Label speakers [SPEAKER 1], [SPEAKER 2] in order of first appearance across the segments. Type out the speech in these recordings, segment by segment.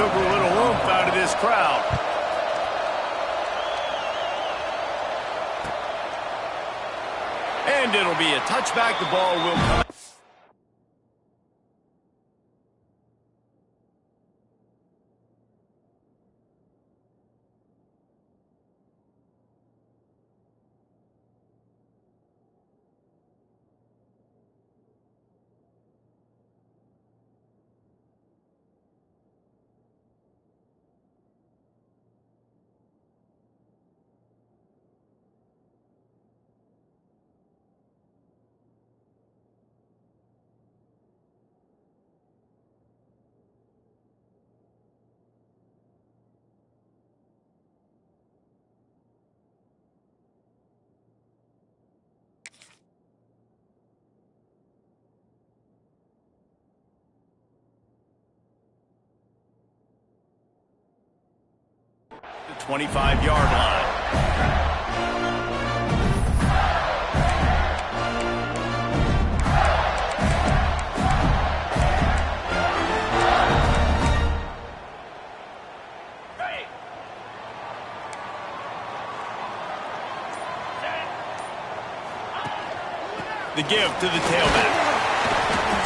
[SPEAKER 1] took a little oomph out of this crowd. And it'll be a touchback. The ball will come. The 25-yard line. The give to the tailback.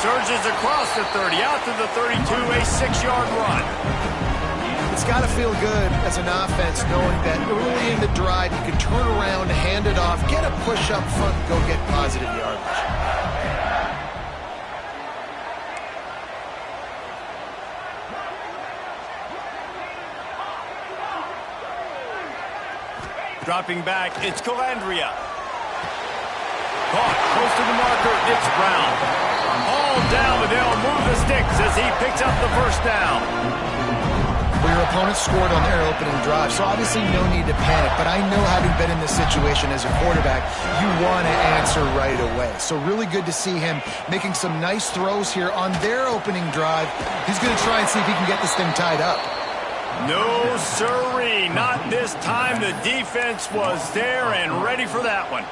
[SPEAKER 1] Surges across the 30, out to the 32, a 6-yard run.
[SPEAKER 2] It's got to feel good as an offense knowing that early in the drive you can turn around, hand it off, get a push up front, and go get positive yardage.
[SPEAKER 1] Dropping back, it's Calandria. Caught close to the marker, it's Brown. All down, but they'll move the sticks as he picks up the first down.
[SPEAKER 2] Well, your opponent scored on their opening drive, so obviously no need to panic. But I know, having been in this situation as a quarterback, you want to answer right away. So really good to see him making some nice throws here on their opening drive. He's going to try and see if he can get this thing tied up.
[SPEAKER 1] No, sirree, not this time. The defense was there and ready for that one.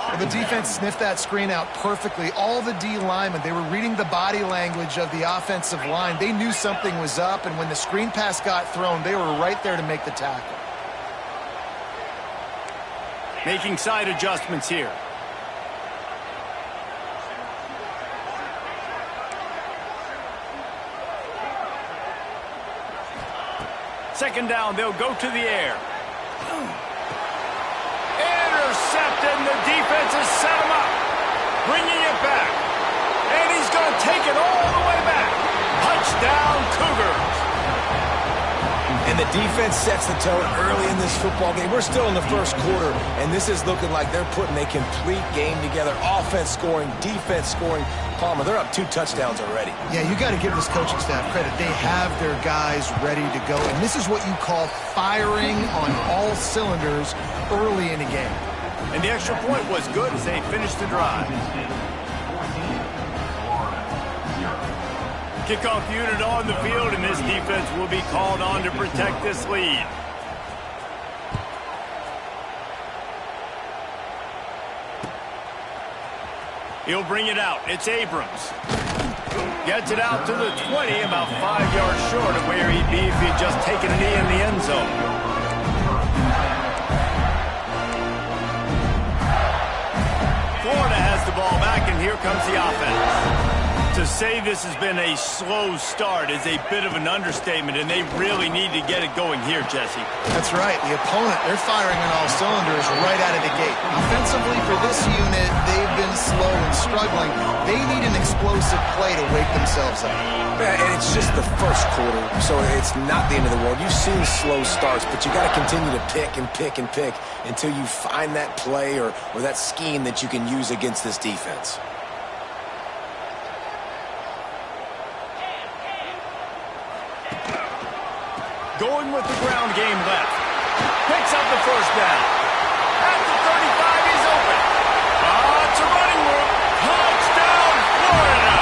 [SPEAKER 2] Well, the defense sniffed that screen out perfectly. All the D linemen, they were reading the body language of the offensive line. They knew something was up, and when the screen pass got thrown, they were right there to make the tackle.
[SPEAKER 1] Making side adjustments here. Second down, they'll go to the air. Intercepted, and the defense has set him up. Bringing it back. And he's going to take it all the way back. Touchdown, Cougars.
[SPEAKER 3] And the defense sets the tone early in this football game. We're still in the first quarter, and this is looking like they're putting a complete game together. Offense scoring, defense scoring. Palmer, they're up 2 touchdowns already.
[SPEAKER 2] Yeah, you got to give this coaching staff credit. They have their guys ready to go, and this is what you call firing on all cylinders early in a game.
[SPEAKER 1] And the extra point was good as they finished the drive. Kickoff unit on the field, and this defense will be called on to protect this lead. He'll bring it out. It's Abrams. Gets it out to the 20, about 5 yards short of where he'd be if he'd just taken a knee in the end zone. Florida has the ball back, and here comes the offense. To say this has been a slow start is a bit of an understatement, and they really need to get it going here, Jesse.
[SPEAKER 2] That's right. The opponent, they're firing on all cylinders right out of the gate. Offensively, for this unit, they've been slow and struggling. They need an explosive play to wake themselves up.
[SPEAKER 3] And it's just the first quarter, so it's not the end of the world. You've seen slow starts, but you got to continue to pick and pick and pick until you find that play or that scheme that you can use against this defense.
[SPEAKER 1] Going with the ground game left. Picks up the first down. At the 35, he's open. It's a running route. Touchdown, Florida.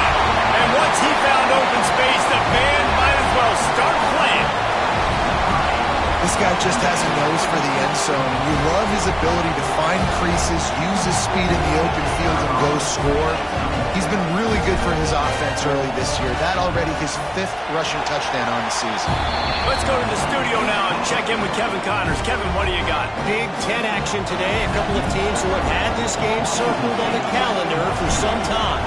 [SPEAKER 1] And once he found open space, the band might as well start playing.
[SPEAKER 2] This guy just has a nose for the end zone, and you love his ability to find creases, use his speed in the open field, and go score. He He's been really good for his offense early this year. That already his 5th rushing touchdown on the season.
[SPEAKER 1] Let's go to the studio now and check in with Kevin Connors. Kevin, what do you got?
[SPEAKER 4] Big Ten action today. A couple of teams who have had this game circled on the calendar for some time.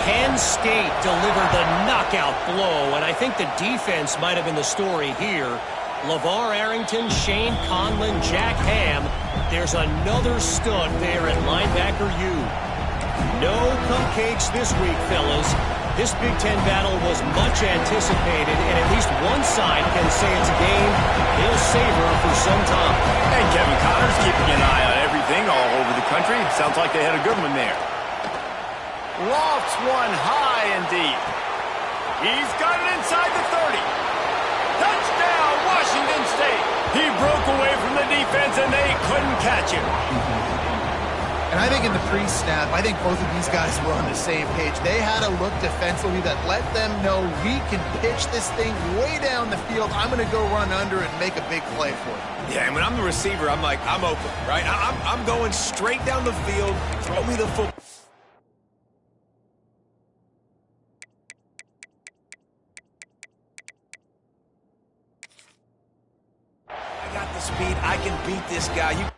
[SPEAKER 4] Penn State delivered the knockout blow, and I think the defense might have been the story here. LeVar Arrington, Shane Conlon, Jack Ham. There's another stud there at linebacker U. No cupcakes this week, fellas. This Big Ten battle was much anticipated, and at least one side can say it's a game they'll savor for some time.
[SPEAKER 1] And Kevin Connors keeping an eye on everything all over the country. Sounds like they had a good one there. Lofts one high and deep. He's got it inside the 30. Touchdown, Washington State. He broke away from the defense, and they couldn't catch him.
[SPEAKER 2] And I think in the pre-snap, I think both of these guys were on the same page. They had a look defensively that let them know we can pitch this thing way down the field. I'm going to go run under and make a big play for it.
[SPEAKER 3] Yeah, and when I'm the receiver, I'm like, I'm open, right? I'm going straight down the field. Throw me the football. I got the speed. I can beat this guy.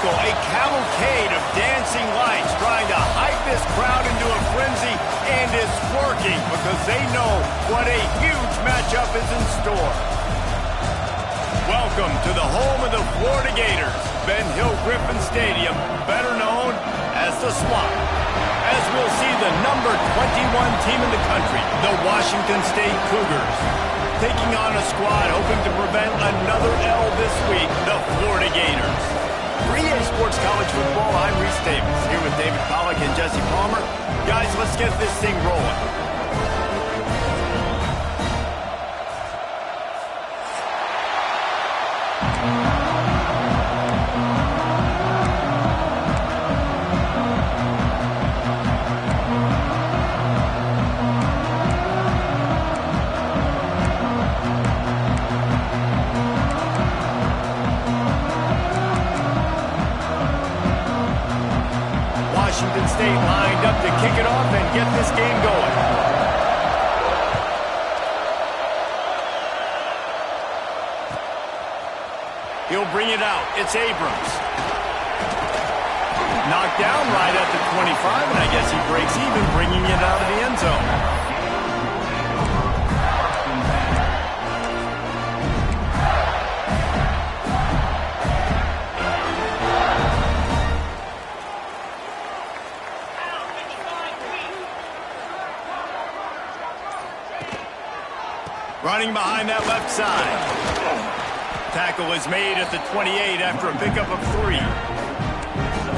[SPEAKER 1] A cavalcade of dancing lights trying to hype this crowd into a frenzy, and it's working because they know what a huge matchup is in store. Welcome to the home of the Florida Gators, Ben Hill Griffin Stadium, better known as the Slot. As we'll see the number 21 team in the country, the Washington State Cougars, taking on a squad hoping to prevent another L this week, the Florida Gators. For EA Sports College Football, I'm Reese Davis, here with David Pollack and Jesse Palmer. Guys, let's get this thing rolling. Washington State lined up to kick it off and get this game going. He'll bring it out. It's Abrams. Knocked down right at the 25, and I guess he breaks even, bringing it out of the end zone. Running behind that left side. Tackle is made at the 28 after a pickup of 3.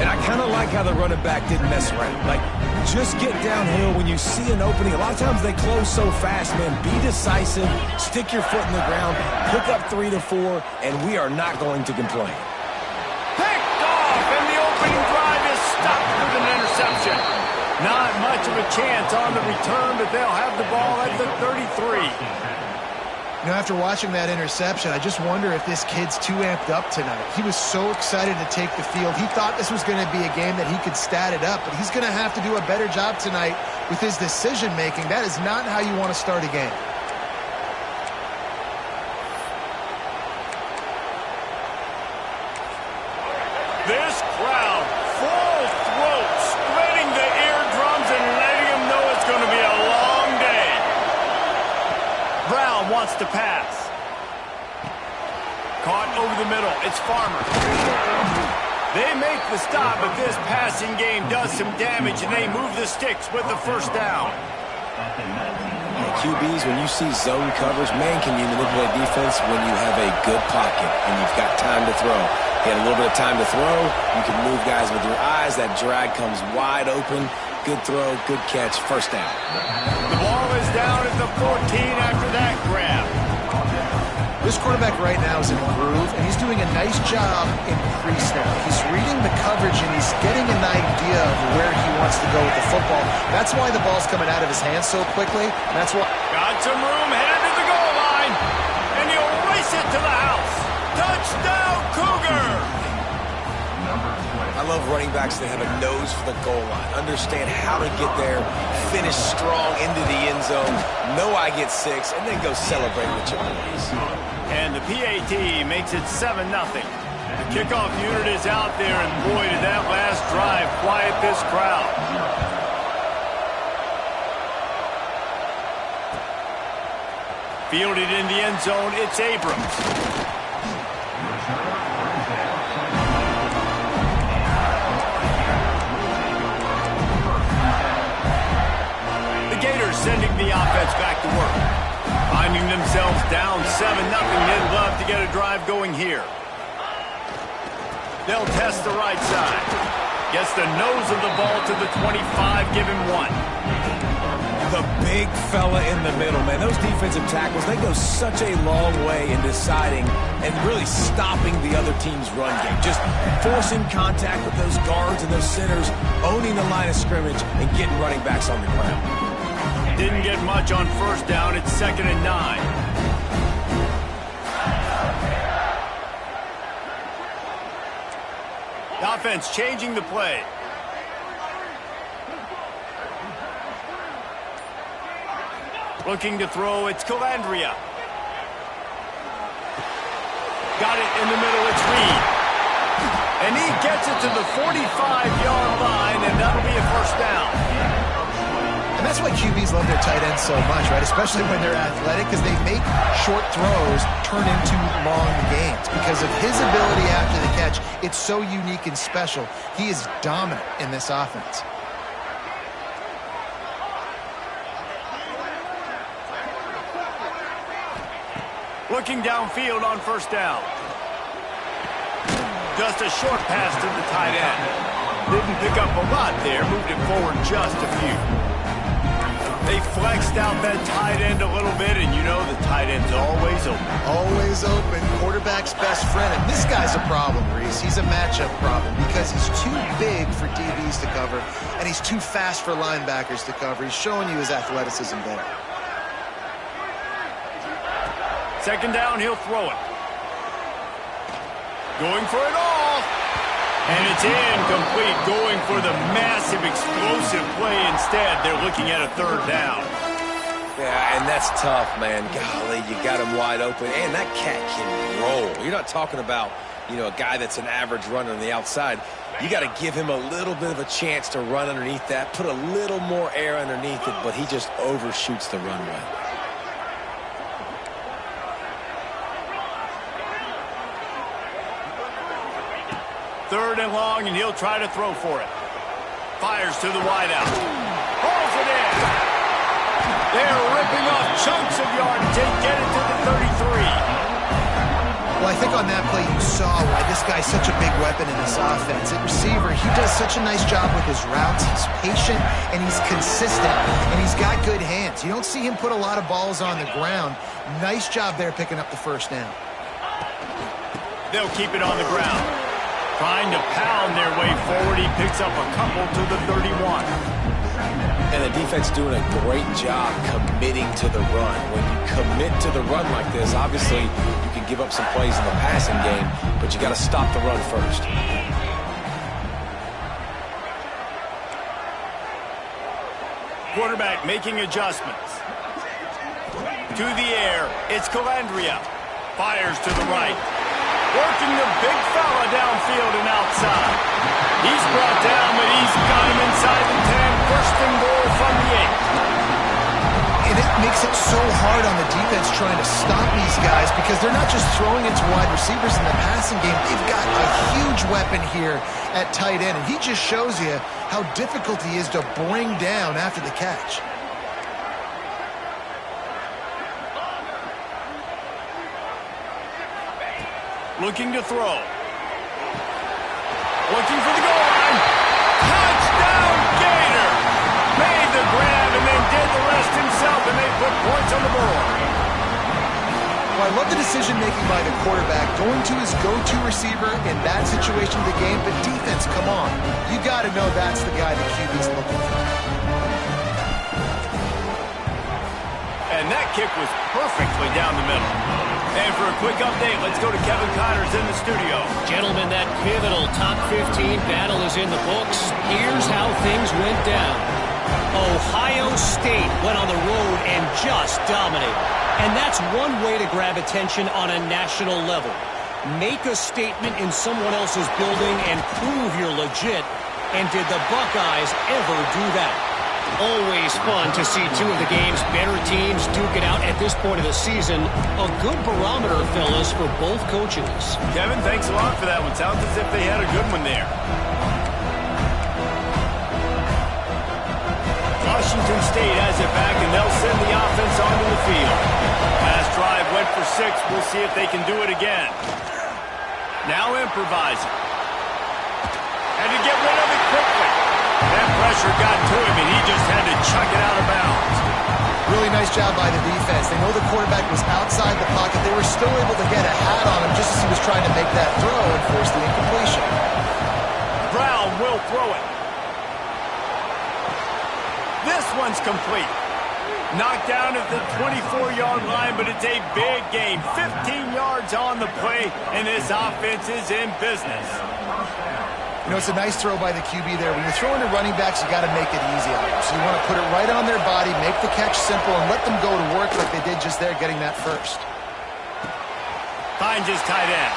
[SPEAKER 3] And I kind of like how the running back didn't mess around. Like, just get downhill when you see an opening. A lot of times they close so fast, man. Be decisive, stick your foot in the ground, pick up 3 to 4, and we are not going to complain.
[SPEAKER 1] Picked off, and the opening drive is stopped with an interception. Not much of a chance on the return, but they'll have the ball at the 33.
[SPEAKER 2] You know, after watching that interception, I just wonder if this kid's too amped up tonight. He was so excited to take the field. He thought this was going to be a game that he could stat it up, but he's going to have to do a better job tonight with his decision-making. That is not how you want to start a game.
[SPEAKER 1] This crowd, full throat, splitting the eardrums and letting them know it's going to be a long day. Brown wants to pass. Caught over the middle. It's Farmer. They make the stop, but this passing game does some damage, and they move the sticks with the first down.
[SPEAKER 3] QBs, when you see zone coverage, man, can you manipulate defense when you have a good pocket and you've got time to throw. You had a little bit of time to throw. You can move guys with your eyes. That drag comes wide open. Good throw, good catch, first down.
[SPEAKER 1] The ball is down at the 14 after that grab.
[SPEAKER 2] This quarterback right now is in a groove, and he's doing a nice job in pre-snap. He's reading the coverage, and he's getting an idea of where he wants to go with the football. That's why the ball's coming out of his hands so quickly. That's why.
[SPEAKER 1] Got some room, headed to the goal line, and he'll race it to the house. Touchdown, Cougar!
[SPEAKER 3] I love running backs that have a nose for the goal line. Understand how to get there, finish strong into the end zone, know I get 6, and then go celebrate with your boys.
[SPEAKER 1] And the PAT makes it 7-0. The kickoff unit is out there, and boy, did that last drive quiet this crowd. Fielded in the end zone, it's Abrams. Sending the offense back to work. Finding themselves down 7-0. They'd love to get a drive going here. They'll test the right side. Gets the nose of the ball to the 25. Give him 1.
[SPEAKER 3] The big fella in the middle, man. Those defensive tackles, they go such a long way in deciding and really stopping the other team's run game. Just forcing contact with those guards and those centers, owning the line of scrimmage, and getting running backs on the ground.
[SPEAKER 1] Didn't get much on first down. It's 2nd and 9. The offense changing the play. Looking to throw. It's Calandria. Got it in the middle. It's Reed. And he gets it to the 45-yard line, and that'll be a first down.
[SPEAKER 2] And that's why QBs love their tight ends so much, right? Especially when they're athletic, because they make short throws turn into long gains. Because of his ability after the catch, it's so unique and special. He is dominant in this offense.
[SPEAKER 1] Looking downfield on first down. Just a short pass to the tight end. Didn't pick up a lot there, moved it forward just a few. They flexed out that tight end a little bit, and you know the tight end's always open.
[SPEAKER 2] Always open, quarterback's best friend. And this guy's a problem, Reese. He's a matchup problem because he's too big for DBs to cover, and he's too fast for linebackers to cover. He's showing you his athleticism there.
[SPEAKER 1] 2nd down, he'll throw it. Going for it all. And it's incomplete, going for the massive, explosive play instead. They're looking at a 3rd down.
[SPEAKER 3] Yeah, and that's tough, man. Golly, you got him wide open. And that cat can roll. You're not talking about, a guy that's an average runner on the outside. You got to give him a little bit of a chance to run underneath that, put a little more air underneath it, but he just overshoots the runway.
[SPEAKER 1] Third and long, and he'll try to throw for it. Fires to the wideout. Pulls it in. They're ripping off chunks of yardage. They get it to the 33.
[SPEAKER 2] Well, I think on that play you saw why this guy's such a big weapon in this offense. At receiver, he does such a nice job with his routes. He's patient, and he's consistent, and he's got good hands. You don't see him put a lot of balls on the ground. Nice job there picking up the first down.
[SPEAKER 1] They'll keep it on the ground. Trying to pound their way forward. He picks up a couple to the 31.
[SPEAKER 3] And the defense doing a great job committing to the run. When you commit to the run like this, obviously you can give up some plays in the passing game, but you got to stop the run first.
[SPEAKER 1] Quarterback making adjustments. To the air, it's Calandria. Fires to the right. Working the big fella downfield and outside. He's brought down, but he's got him inside the 10. First and goal from the 8.
[SPEAKER 2] And it makes it so hard on the defense trying to stop these guys because they're not just throwing it to wide receivers in the passing game. They've got a huge weapon here at tight end, and he just shows you how difficult he is to bring down after the catch.
[SPEAKER 1] Looking to throw. Looking for the goal line. Touchdown, Gator! Made the grab and then did the rest himself, and they put points on the board.
[SPEAKER 2] Well, I love the decision-making by the quarterback, going to his go-to receiver in that situation of the game, but defense, come on. You got to know that's the guy the QB's looking for.
[SPEAKER 1] And that kick was perfectly down the middle. And for a quick update, let's go to Kevin Connors in the studio.
[SPEAKER 4] Gentlemen, that pivotal top 15 battle is in the books. Here's how things went down. Ohio State went on the road and just dominated. And that's one way to grab attention on a national level. Make a statement in someone else's building and prove you're legit. And did the Buckeyes ever do that? Always fun to see two of the game's better teams duke it out at this point of the season. A good barometer, fellas, for both coaches.
[SPEAKER 1] Kevin, thanks a lot for that one. Sounds as if they had a good one there. Washington State has it back, and they'll send the offense onto the field. Last drive went for 6. We'll see if they can do it again. Now improvising. Had to get rid of it quickly. That pressure got to him, and he just had to chuck it out of bounds.
[SPEAKER 2] Really nice job by the defense. They know the quarterback was outside the pocket. They were still able to get a hat on him just as he was trying to make that throw and force the incompletion.
[SPEAKER 1] Brown will throw it. This one's complete. Knocked down at the 24-yard line, but it's a big gain. 15 yards on the play, and this offense is in business.
[SPEAKER 2] You know, it's a nice throw by the QB there. When you're throwing to running backs, you got to make it easy on them. So you want to put it right on their body, make the catch simple, and let them go to work like they did just there, getting that first.
[SPEAKER 1] Finds his tight end.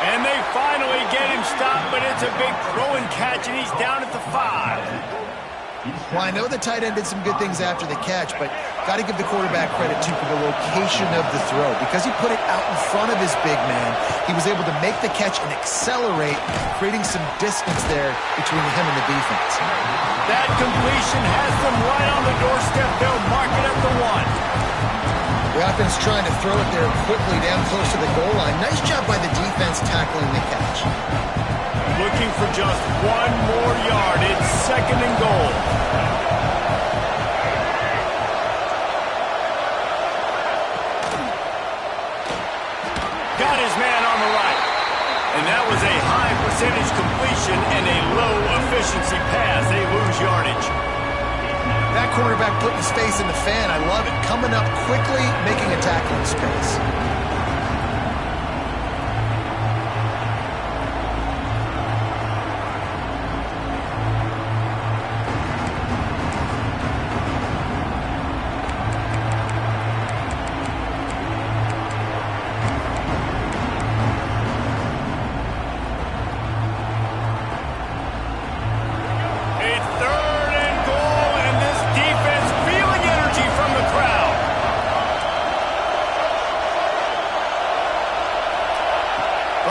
[SPEAKER 1] And they finally get him stopped, but it's a big throw and catch, and he's down at the 5.
[SPEAKER 2] Well, I know the tight end did some good things after the catch, but got to give the quarterback credit, too, for the location of the throw. Because he put it out in front of his big man, he was able to make the catch and accelerate, creating some distance there between him and the defense.
[SPEAKER 1] That completion has them right on the doorstep. They'll mark it at the 1.
[SPEAKER 2] The offense trying to throw it there quickly down close to the goal line. Nice job by the defense tackling the catch.
[SPEAKER 1] Looking for just 1 more yard. It's 2nd and goal. Got his man on the right. And that was a high percentage completion and a low efficiency pass. They lose yardage.
[SPEAKER 2] That quarterback putting his face in the fan, I love it. Coming up quickly, making a tackle in space.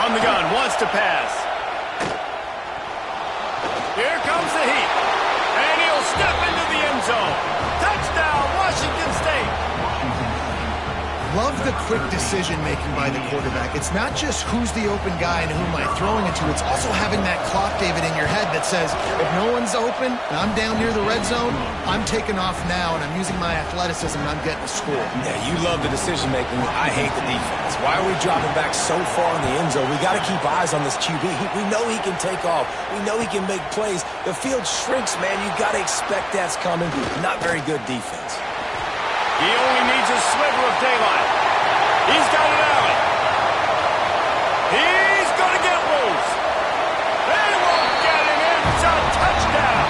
[SPEAKER 1] From the gun, wants to pass. Here comes the heat. And he'll step into the end zone. Touchdown, Washington State.
[SPEAKER 2] Love the quick decision-making by the quarterback. It's not just who's the open guy and who am I throwing it to. It's also having that clock, David, in your head that says, if no one's open and I'm down near the red zone, I'm taking off now and I'm using my athleticism and I'm getting a score.
[SPEAKER 3] Yeah, you love the decision-making. I hate the defense. Why are we dropping back so far in the end zone? We got to keep eyes on this QB. We know he can take off. We know he can make plays. The field shrinks, man. You got to expect that's coming. Not very good defense.
[SPEAKER 1] He only needs a sliver of daylight. He's got it out. He's going to get loose. They won't get him in. It's a touchdown.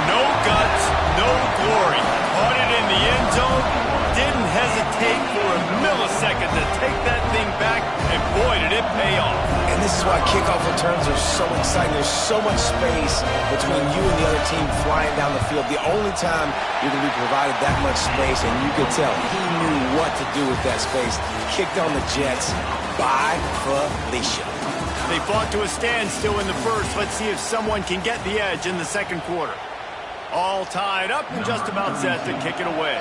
[SPEAKER 1] No guts, no glory. Caught it in the end zone. Didn't hesitate for a millisecond to take that thing back, and boy, did it pay off.
[SPEAKER 3] And this is why kickoff returns are so exciting. There's so much space between you and the other team flying down the field. The only time you're going to be provided that much space, and you could tell he knew what to do with that space. Kicked on the Jets by Felicia.
[SPEAKER 1] They fought to a standstill in the first. Let's see if someone can get the edge in the second quarter. All tied up and just about set to kick it away.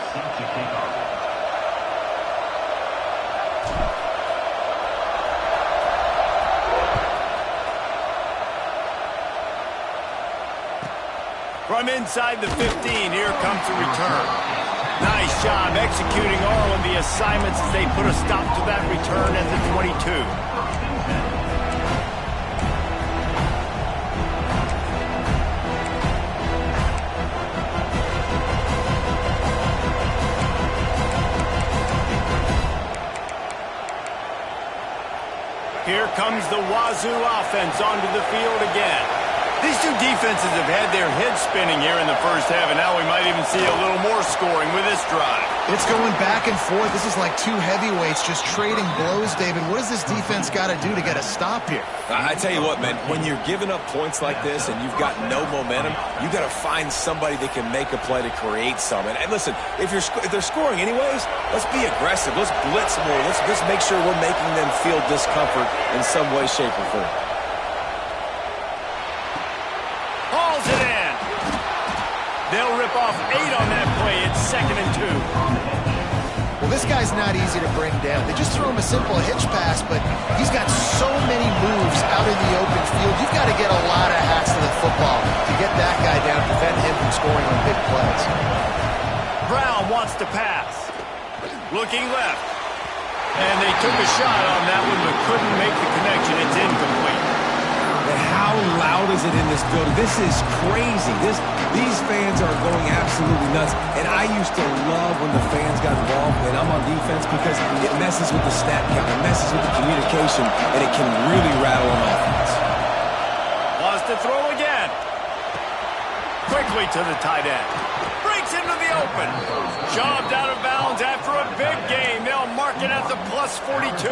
[SPEAKER 1] From inside the 15, here comes the return. Nice job executing all of the assignments as they put a stop to that return at the 22. Here comes the Wazoo offense onto the field again. These two defenses have had their heads spinning here in the first half, and now we might even see a little more scoring with this drive.
[SPEAKER 2] It's going back and forth. This is like two heavyweights just trading blows, David. What does this defense got to do to get a stop here?
[SPEAKER 3] I tell you what, man, when you're giving up points like this and you've got no momentum, you got to find somebody that can make a play to create some. And listen, if they're scoring anyways, let's be aggressive. Let's blitz more. Let's make sure we're making them feel discomfort in some way, shape, or form.
[SPEAKER 1] Hauls it in. They'll rip off 8 on that play. It's 2nd and 2.
[SPEAKER 2] Well, this guy's not easy to bring down. They just throw him a simple hitch pass, but he's got so many moves out in the open field. You've got to get a lot of hats to the football to get that guy down, prevent him from scoring on big plays.
[SPEAKER 1] Brown wants to pass. Looking left. And they took a shot on that one, but couldn't make the connection. It's incomplete.
[SPEAKER 3] And how loud is it in this building? This is crazy. These fans are going absolutely nuts. And I used to love when the fans got involved, and I'm on defense, because it messes with the stat count, it messes with the communication, and it can really rattle on offense.
[SPEAKER 1] Wants to throw again. Quickly to the tight end. Breaks into the open. Shoved out of bounds after a big game. They'll mark it at the +42.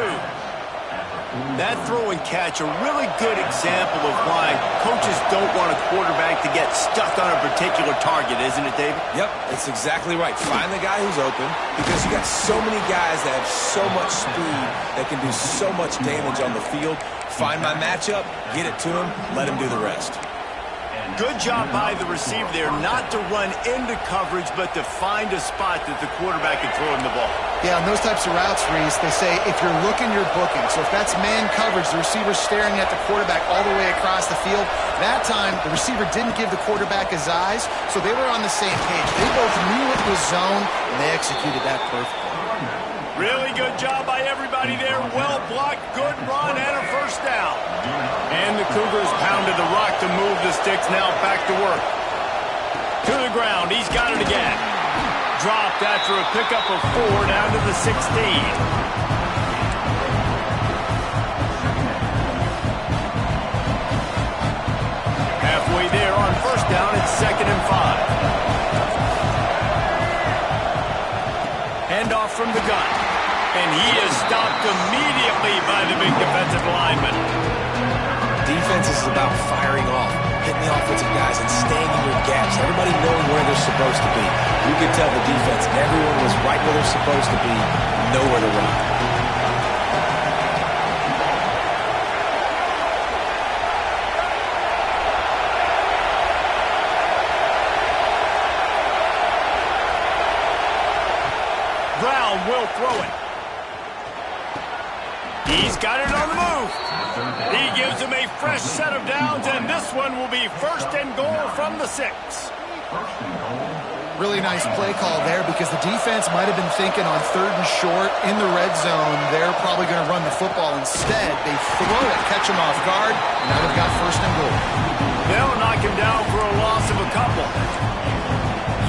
[SPEAKER 1] That throw and catch, a really good example of why coaches don't want a quarterback to get stuck on a particular target, isn't it, David?
[SPEAKER 3] Yep, that's exactly right. Find the guy who's open, because you got so many guys that have so much speed that can do so much damage on the field. Find my matchup, get it to him, let him do the rest.
[SPEAKER 1] Good job by the receiver there, not to run into coverage, but to find a spot that the quarterback can throw him the ball.
[SPEAKER 2] Yeah, on those types of routes, Reese, they say if you're looking, you're booking. So if that's man coverage, the receiver's staring at the quarterback all the way across the field. That time, the receiver didn't give the quarterback his eyes, so they were on the same page. They both knew it was zone, and they executed that perfectly.
[SPEAKER 1] Really good job by everybody there. Well blocked, good run, and a first down. And the Cougars pounded the rock to move the sticks. Now back to work. To the ground. He's got it again. Dropped after a pickup of 4 down to the 16. Halfway there on first down. It's 2nd and 5. Handoff from the gun. And he is stopped immediately by the big defensive lineman.
[SPEAKER 3] Defense is about firing off, hitting the offensive guys and staying in your gaps. Everybody knowing where they're supposed to be. You could tell the defense, everyone was right where they're supposed to be, nowhere to run.
[SPEAKER 1] He's got it on the move. He gives him a fresh set of downs, and this one will be 1st and goal from the 6.
[SPEAKER 2] Really nice play call there because the defense might have been thinking on 3rd and short in the red zone. They're probably going to run the football. Instead, they throw it, catch him off guard, and now they've got 1st and goal.
[SPEAKER 1] They'll knock him down for a loss of a couple.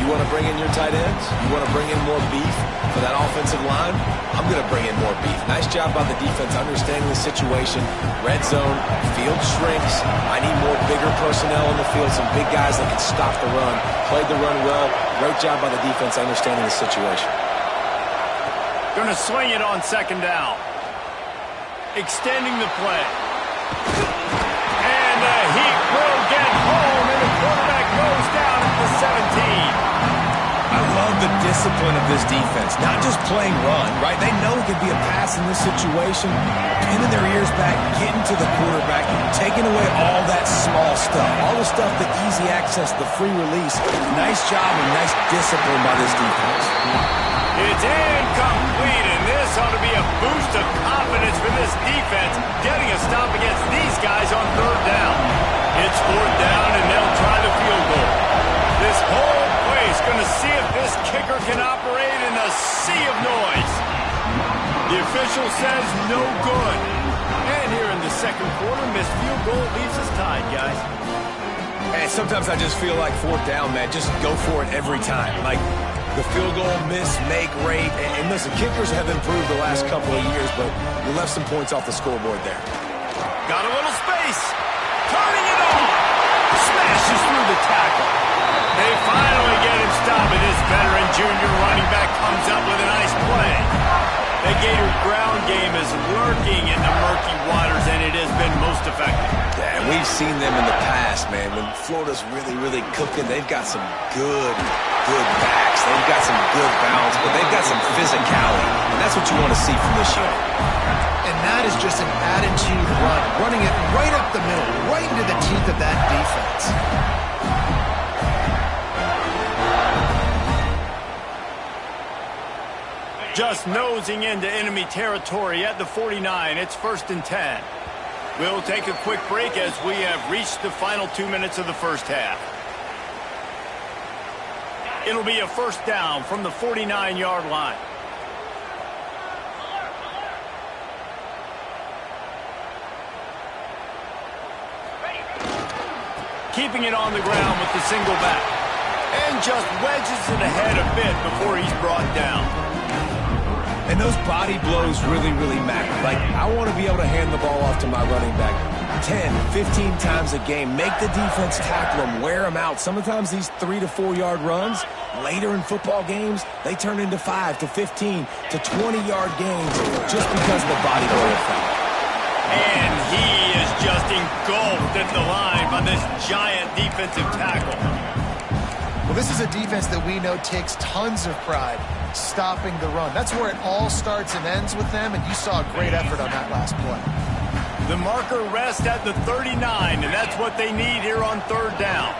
[SPEAKER 3] You want to bring in your tight ends? You want to bring in more beef for that offensive line? I'm going to bring in more beef. Nice job by the defense understanding the situation. Red zone, field shrinks. I need more bigger personnel in the field, some big guys that can stop the run. Played the run well. Great job by the defense understanding the situation.
[SPEAKER 1] Going to swing it on 2nd down. Extending the play. And the Heat will get home, and the quarterback goes down at the 17.
[SPEAKER 3] I love the discipline of this defense. Not just playing run, right? They know it could be a pass in this situation. Pinning their ears back, getting to the quarterback, taking away all that small stuff. All the stuff, the easy access, the free release. Nice job and nice discipline by this defense.
[SPEAKER 1] It's incomplete, and this ought to be a boost of confidence for this defense, getting a stop against these guys on 3rd down. It's 4th down, and they'll try the field goal. This whole place going to see if this kicker can operate in a sea of noise. The official says no good. And here in the 2nd quarter, missed field goal leaves us tied, guys.
[SPEAKER 3] And sometimes I just feel like 4th down, man. Just go for it every time. Like the field goal miss, make rate. And listen, kickers have improved the last couple of years, but we left some points off the scoreboard there.
[SPEAKER 1] Got a little space. Turning it on. Smashes through the tackle. They finally get him stopped, and this veteran junior running back comes up with a nice play. The Gator ground game is lurking in the murky waters, and it has been most effective.
[SPEAKER 3] Yeah, and we've seen them in the past, man. When Florida's really, really cooking, they've got some good backs. They've got some good balance, but they've got some physicality, and that's what you want to see from this unit.
[SPEAKER 2] And that is just an attitude run, running it right up the middle, right into the teeth of that defense.
[SPEAKER 1] Just nosing into enemy territory at the 49. It's 1st and 10. We'll take a quick break as we have reached the final 2 minutes of the 1st half. It'll be a 1st down from the 49-yard line. Keeping it on the ground with the single back. And just wedges it ahead a bit before he's brought down.
[SPEAKER 3] And those body blows really, really matter. Like, I want to be able to hand the ball off to my running back 10, 15 times a game. Make the defense tackle them, wear them out. Sometimes these 3 to 4 yard runs, later in football games, they turn into 5 to 15 to 20-yard gains just because of the body blow effect.
[SPEAKER 1] And he is just engulfed at the line by this giant defensive tackle.
[SPEAKER 2] Well, this is a defense that we know takes tons of pride stopping the run. That's where it all starts and ends with them, and you saw a great effort on that last play.
[SPEAKER 1] The marker rests at the 39, and that's what they need here on 3rd down.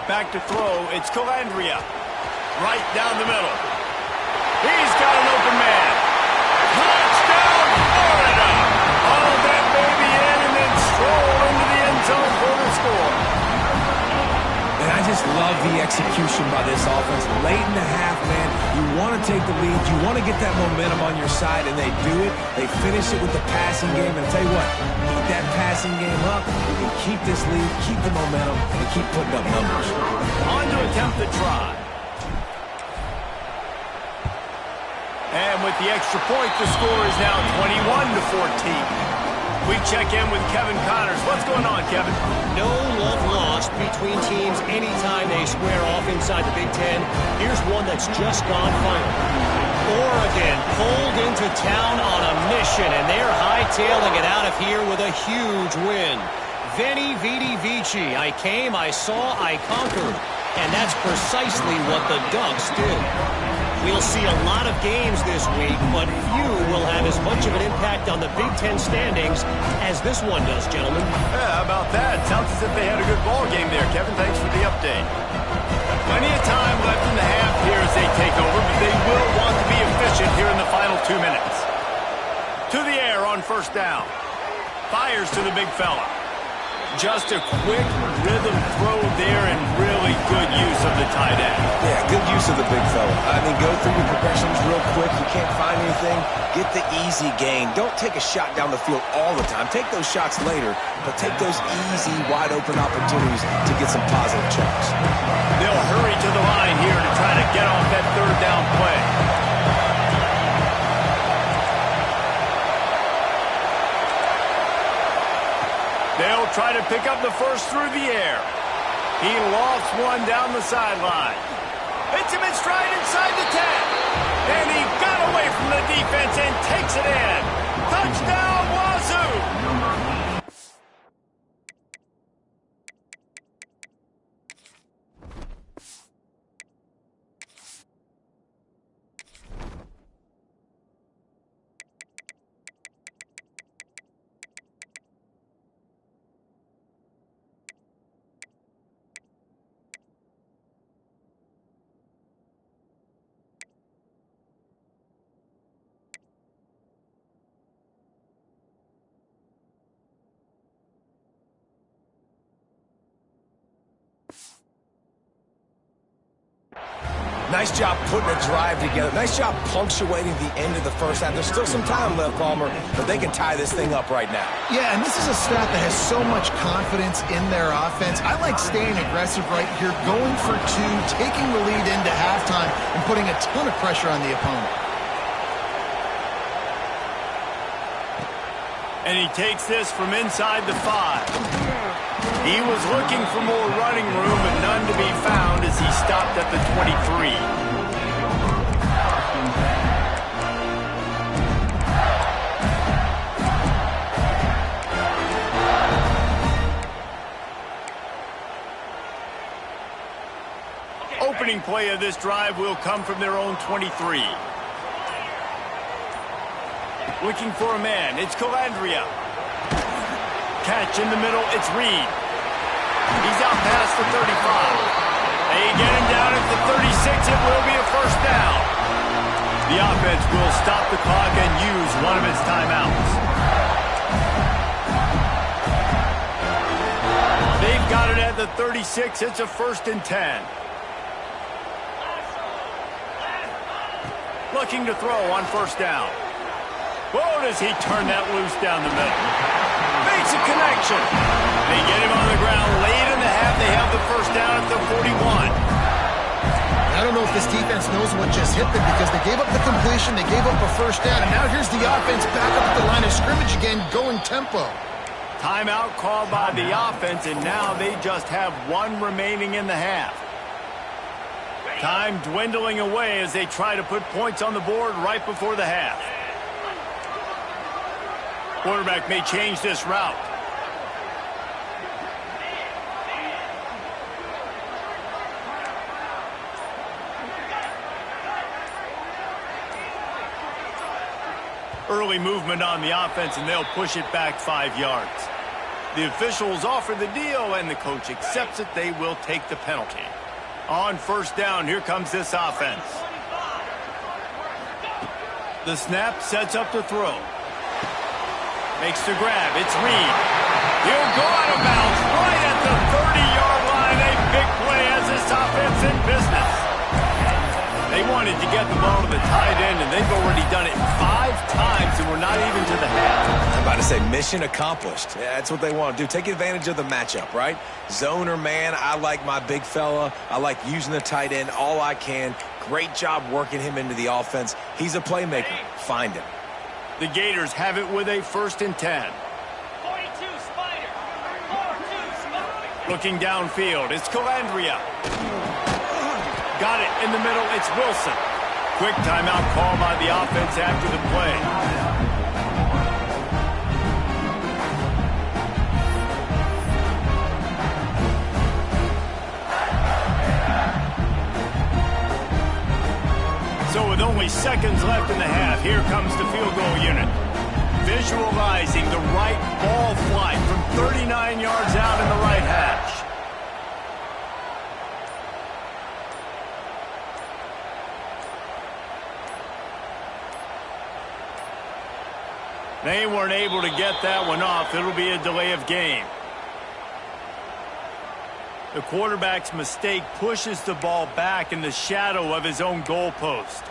[SPEAKER 1] Back to throw, it's Calandria. Right down the middle. He's got an open man. Touchdown, Florida! All that baby in and then stroll into the end zone for the score.
[SPEAKER 3] And I just love the execution by this offense. Late in the half, man, you want to take the lead. You want to get that momentum on your side, and they do it. They finish it with the passing game. And I'll tell you what, keep that passing game up. You can keep this lead, keep the momentum, and keep putting up numbers.
[SPEAKER 1] On to attempt the try. And with the extra point, the score is now 21-14. We check in with Kevin Connors. What's going on, Kevin?
[SPEAKER 4] No love lost between teams anytime they square off inside the Big Ten. Here's one that's just gone final. Oregon pulled into town on a mission, and they're hightailing it out of here with a huge win. Veni, Vidi, Vici. I came, I saw, I conquered. And that's precisely what the Ducks did. We'll see a lot of games this week, but few will have as much of an impact on the Big Ten standings as this one does, gentlemen.
[SPEAKER 1] Yeah, how about that? Sounds as if they had a good ball game there, Kevin. Thanks for the update. Plenty of time left in the half here as they take over, but they will want to be efficient here in the final 2 minutes. To the air on first down. Fires to the big fella. Just a quick rhythm throw there and really good use of the tight end.
[SPEAKER 3] Yeah, good use of the big fella. I mean, go through your progressions real quick. You can't find anything. Get the easy gain. Don't take a shot down the field all the time. Take those shots later, but take those easy, wide-open opportunities to get some positive chunks.
[SPEAKER 1] They'll hurry to the line here to try to get off that third down play. They'll try to pick up the first through the air. He lofts one down the sideline. Hits him in stride inside the 10. And he got away from the defense and takes it in. Touchdown, Wazoo!
[SPEAKER 3] Nice job putting a drive together. Nice job punctuating the end of the first half. There's still some time left, Palmer, but they can tie this thing up right now.
[SPEAKER 2] Yeah, and this is a staff that has so much confidence in their offense. I like staying aggressive right here, going for two, taking the lead into halftime, and putting a ton of pressure on the opponent.
[SPEAKER 1] And he takes this from inside the 5. He was looking for more running room, but none to be found as he stopped at the 23. Opening play of this drive will come from their own 23. Looking for a man, it's Calandria. Catch in the middle, it's Reed. He's out past the 35. They get him down at the 36. It will be a first down. The offense will stop the clock and use one of its timeouts. They've got it at the 36. It's a 1st and 10. Looking to throw on first down. Whoa, does he turn that loose down the middle. Makes a connection. They get him on the ground late in the half. They have the first down at the 41.
[SPEAKER 2] I don't know if this defense knows what just hit them because they gave up the completion, they gave up a first down, and now here's the offense back up at the line of scrimmage again, going tempo.
[SPEAKER 1] Timeout called by the offense, and now they just have one remaining in the half. Time dwindling away as they try to put points on the board right before the half. Quarterback may change this route. Early movement on the offense, and they'll push it back 5 yards. The officials offer the deal, and the coach accepts it. They will take the penalty. On first down, here comes this offense. The snap sets up the throw. Makes the grab. It's Reed. He'll go out of bounds right at the 30-yard line. A big play as this offense in business. They wanted to get the ball to the tight end, and they've already done it 5 times, and we're not even to the half.
[SPEAKER 3] I'm about to say mission accomplished. Yeah, that's what they want to do. Take advantage of the matchup, right? Zone or man, I like my big fella. I like using the tight end all I can. Great job working him into the offense. He's a playmaker. Find him.
[SPEAKER 1] The Gators have it with a 1st and 10.
[SPEAKER 5] 42 Spider. 42 Spider.
[SPEAKER 1] Looking downfield, it's Calandria. Got it in the middle, it's Wilson. Quick timeout call by the offense after the play. So with only seconds left in the half, here comes the field goal unit. Visualizing the right ball flight from 39 yards out in the right hash. They weren't able to get that one off. It'll be a delay of game. The quarterback's mistake pushes the ball back in the shadow of his own goalpost.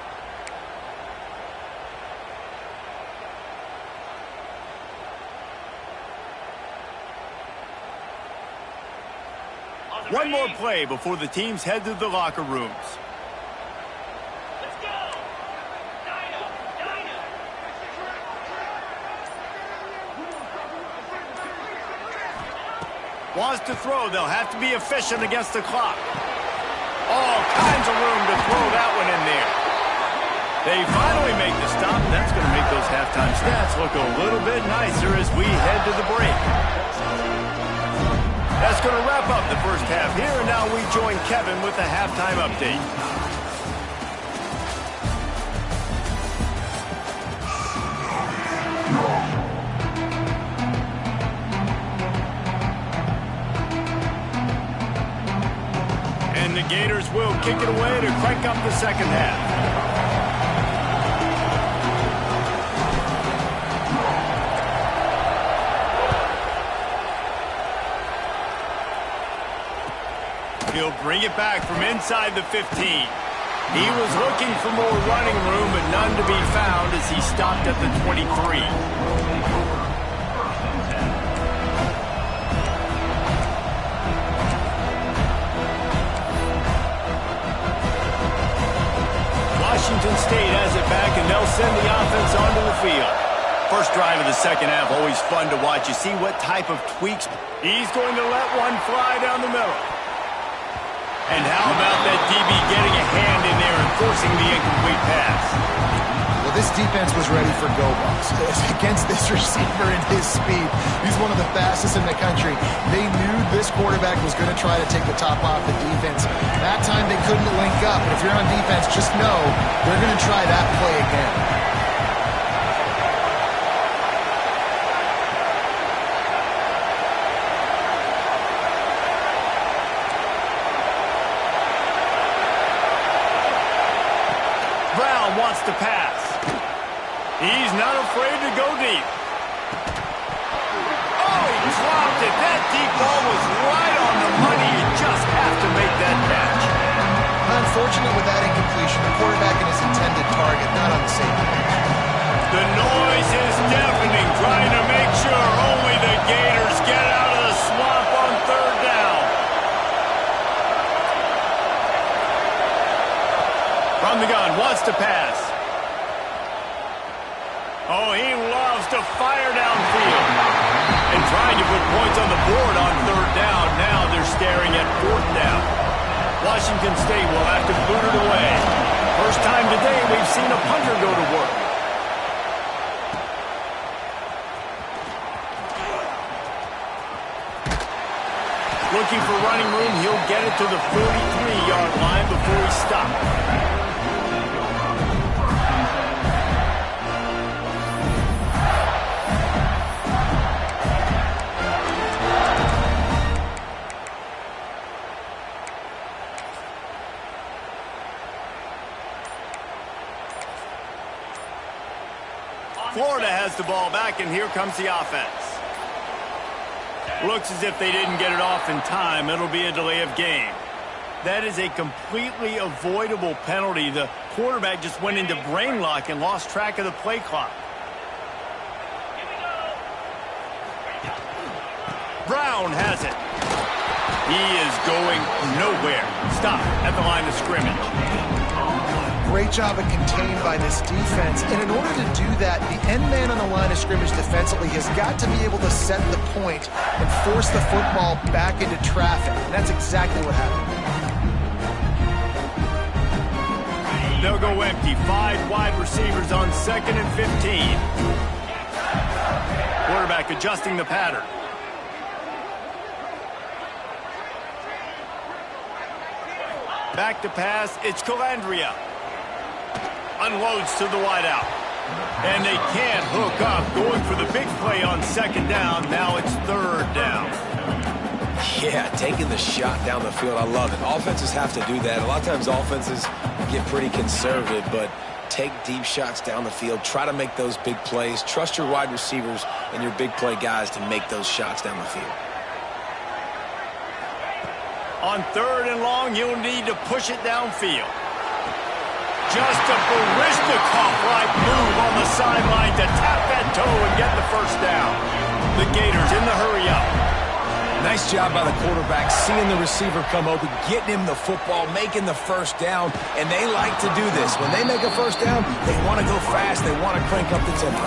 [SPEAKER 1] One more play before the teams head to the locker rooms.
[SPEAKER 5] Let's go. Dino.
[SPEAKER 1] Wants to throw. They'll have to be efficient against the clock. All kinds of room to throw that one in there. They finally make the stop. That's going to make those halftime stats look a little bit nicer as we head to the break. That's going to wrap up the first half here, and now we join Kevin with the halftime update. And the Gators will kick it away to crank up the second half. He'll bring it back from inside the 15. He was looking for more running room, but none to be found as he stopped at the 23. Washington State has it back, and they'll send the offense onto the field. First drive of the second half, always fun to watch. You see what type of tweaks. He's going to let one fly down the middle. And how about that DB getting a hand in there and forcing the incomplete pass?
[SPEAKER 2] Well, this defense was ready for go-balls. Against this receiver and his speed, he's one of the fastest in the country. They knew this quarterback was going to try to take the top off the defense. That time they couldn't link up. And if you're on defense, just know they're going to try that play again.
[SPEAKER 1] Wants to pass. He's not afraid to go deep. Oh, he dropped it. That deep ball was right on the money. You just have to make that catch.
[SPEAKER 2] Unfortunate with that incompletion, the quarterback and his intended target not on the same page.
[SPEAKER 1] The noise is deafening, trying to make sure only the Gators get out of the swamp on third down. From the gun, wants to pass. Oh, he loves to fire downfield. And trying to put points on the board on third down. Now they're staring at fourth down. Washington State will have to boot it away. First time today we've seen a punter go to work. Looking for running room, he'll get it to the 43-yard line before he stops. Florida has the ball back, and here comes the offense. Looks as if they didn't get it off in time. It'll be a delay of game. That is a completely avoidable penalty. The quarterback just went into brain lock and lost track of the play clock. Brown has it. He is going nowhere. Stop at the line of scrimmage.
[SPEAKER 2] Great job of contained by this defense. And in order to do that, the end man on the line of scrimmage defensively has got to be able to set the point and force the football back into traffic. And that's exactly what happened.
[SPEAKER 1] They'll go empty. 5 wide receivers on 2nd and 15. Quarterback adjusting the pattern. Back to pass. It's Calandria. Unloads to the wideout. And they can't hook up. Going for the big play on 2nd down. Now it's 3rd down.
[SPEAKER 3] Yeah, taking the shot down the field. I love it. Offenses have to do that. A lot of times offenses get pretty conservative, but take deep shots down the field. Try to make those big plays. Trust your wide receivers and your big play guys to make those shots down the field.
[SPEAKER 1] On 3rd and long, you'll need to push it downfield. Just a Baryshnikov-like move on the sideline to tap that toe and get the first down. The Gators in the hurry up.
[SPEAKER 3] Nice job by the quarterback, seeing the receiver come open, getting him the football, making the first down, and they like to do this. When they make a first down, they want to go fast, they want to crank up the tempo.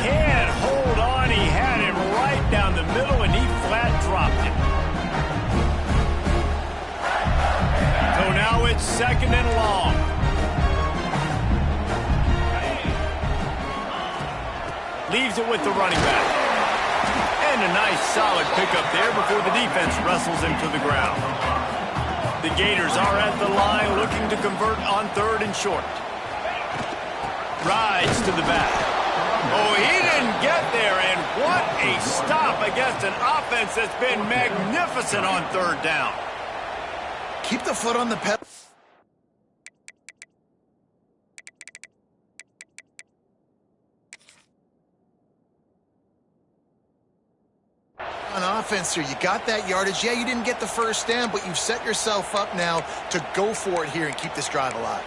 [SPEAKER 1] Can't hold on, he had him right down the middle, and he flat dropped it. So now it's 2nd and long. Leaves it with the running back. And a nice solid pickup there before the defense wrestles him to the ground. The Gators are at the line looking to convert on 3rd and short. Rides to the back. Oh, he didn't get there, and what a stop against an offense that's been magnificent on 3rd down.
[SPEAKER 2] Keep the foot on the pedal. On offense here, you got that yardage. Yeah, you didn't get the first down, but you've set yourself up now to go for it here and keep this drive alive.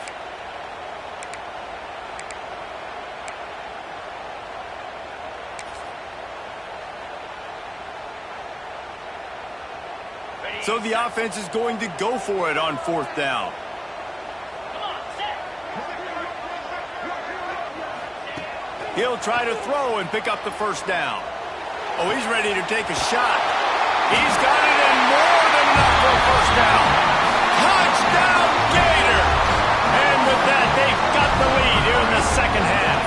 [SPEAKER 1] So the offense is going to go for it on 4th down. He'll try to throw and pick up the first down. Oh, he's ready to take a shot. He's got it in more than enough for a first down. Touchdown, Gator! And with that, they've got the lead here in the 2nd half.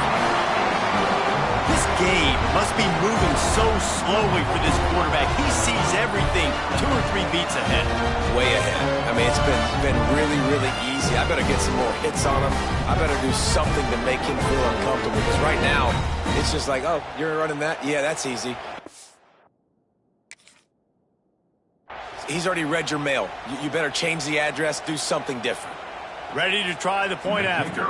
[SPEAKER 1] This game must be moving so slowly for this quarterback. He sees everything 2 or 3 beats ahead.
[SPEAKER 3] Way ahead. I mean, it's been really, really easy. I better get some more hits on him. I better do something to make him feel uncomfortable, because right now, it's just like, oh, you're running that? Yeah, that's easy. He's already read your mail. You better change the address, do something different.
[SPEAKER 1] Ready to try the point after.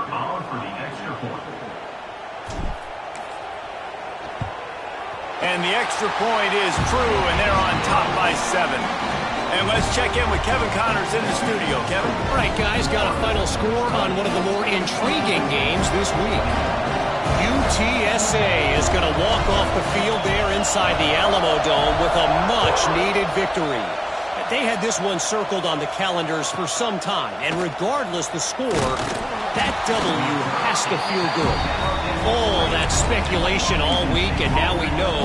[SPEAKER 1] And the extra point is true, and they're on top by 7. And let's check in with Kevin Connors in the studio. Kevin?
[SPEAKER 4] All right, guys, got a final score on one of the more intriguing games this week. UTSA is going to walk off the field there inside the Alamo Dome with a much-needed victory. They had this one circled on the calendars for some time, and regardless the score, that W has to feel good. All that speculation all week, and now we know.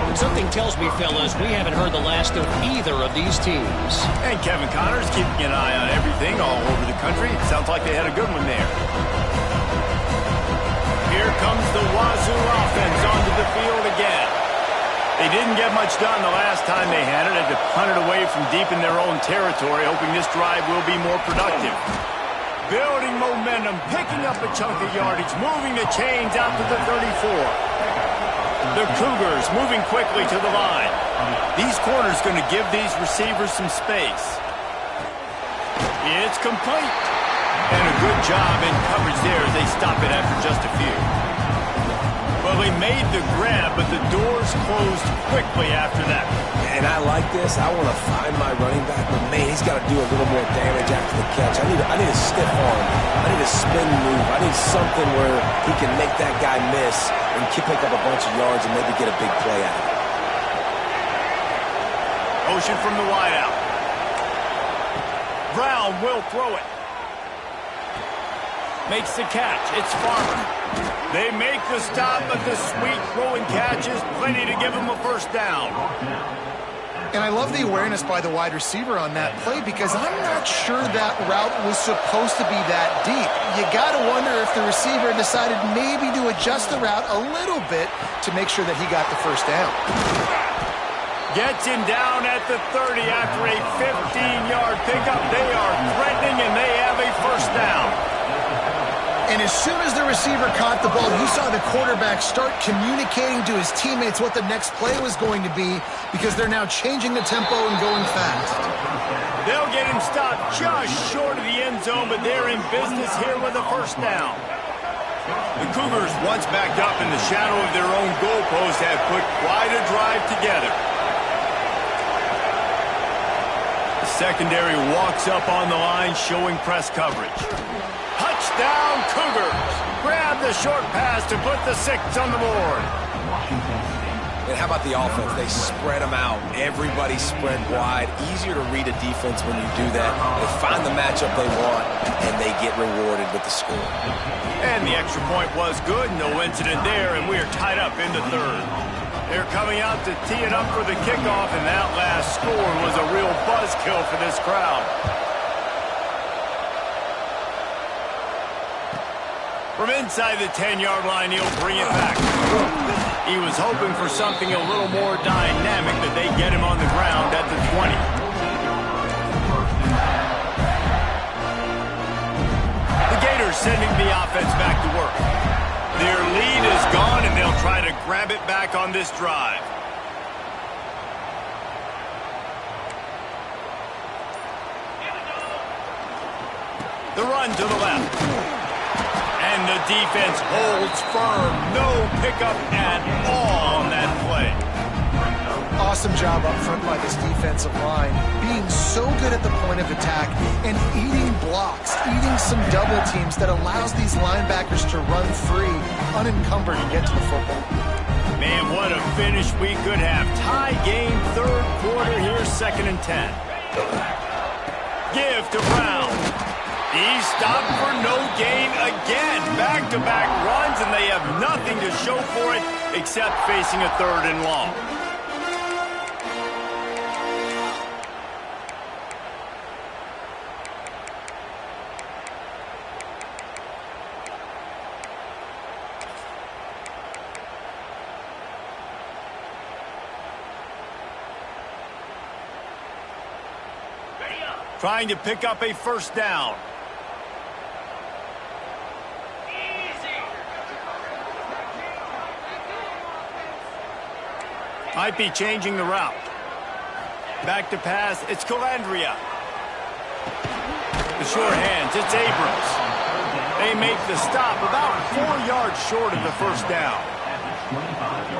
[SPEAKER 4] But something tells me, fellas, we haven't heard the last of either of these teams.
[SPEAKER 1] And Kevin Connors keeping an eye on everything all over the country. It sounds like they had a good one there. Here comes the Wazoo offense onto the field again. They didn't get much done the last time they had it. Had to punt it away from deep in their own territory, hoping this drive will be more productive. Building momentum, picking up a chunk of yardage, moving the chains out to the 34. The Cougars moving quickly to the line. These corners going to give these receivers some space. It's complete. And a good job in coverage there as they stop it after just a few. Well, they made the grab, but the doors closed quickly after that.
[SPEAKER 3] And I like this. I want to find my running back, but man, he's got to do a little more damage after the catch. I need a stiff arm. I need a spin move. I need something where he can make that guy miss and pick up a bunch of yards and maybe get a big play out of it.
[SPEAKER 1] Motion from the wideout. Brown will throw it. Makes the catch. It's Farmer. They make the stop, but the sweet throwing catch is plenty to give them a first down.
[SPEAKER 2] And I love the awareness by the wide receiver on that play, because I'm not sure that route was supposed to be that deep. You got to wonder if the receiver decided maybe to adjust the route a little bit to make sure that he got the first down.
[SPEAKER 1] Gets him down at the 30 after a 15-yard pickup. They are threatening, and they have a first down.
[SPEAKER 2] And as soon as the receiver caught the ball, you saw the quarterback start communicating to his teammates what the next play was going to be, because they're now changing the tempo and going fast.
[SPEAKER 1] They'll get him stopped just short of the end zone, but they're in business here with a first down. The Cougars, once backed up in the shadow of their own goalpost, have put quite a drive together. The secondary walks up on the line, showing press coverage. Touchdown, Cougars! Grab the short pass to put the 6 on the board.
[SPEAKER 3] And how about the offense? They spread them out. Everybody spread wide. Easier to read a defense when you do that. They find the matchup they want, and they get rewarded with the score.
[SPEAKER 1] And the extra point was good. No incident there, and we are tied up in the third. They're coming out to tee it up for the kickoff, and that last score was a real buzzkill for this crowd. From inside the 10-yard line, he'll bring it back. He was hoping for something a little more dynamic, that they get him on the ground at the 20. The Gators sending the offense back to work. Their lead is gone, and they'll try to grab it back on this drive. The run to the left. And the defense holds firm. No pickup at all on that play.
[SPEAKER 2] Awesome job up front by this defensive line, being so good at the point of attack and eating blocks, eating some double teams that allows these linebackers to run free, unencumbered, and get to the football.
[SPEAKER 1] Man, what a finish we could have. Tie game, third quarter here, 2nd and 10. Give to Brown. He stopped for no gain again. Back-to-back runs, and they have nothing to show for it except facing a 3rd and long. Trying to pick up a 1st down. Might be changing the route. Back to pass, it's Calandria. The short hands, it's Abrams. They make the stop about 4 yards short of the 1st down.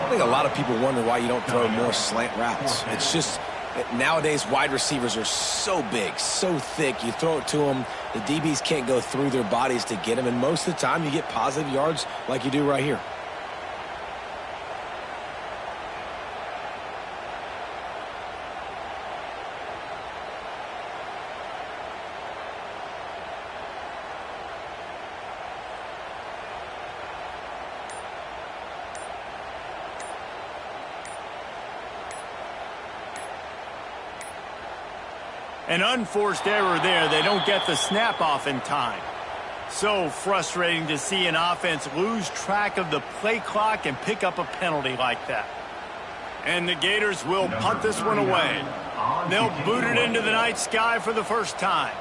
[SPEAKER 3] I think a lot of people wonder why you don't throw more slant routes. It's just that nowadays wide receivers are so big, so thick. You throw it to them, the DBs can't go through their bodies to get them, and most of the time you get positive yards like you do right here.
[SPEAKER 1] An unforced error there. They don't get the snap off in time. So frustrating to see an offense lose track of the play clock and pick up a penalty like that. And the Gators will punt this one away. They'll boot it into the night sky for the 1st time.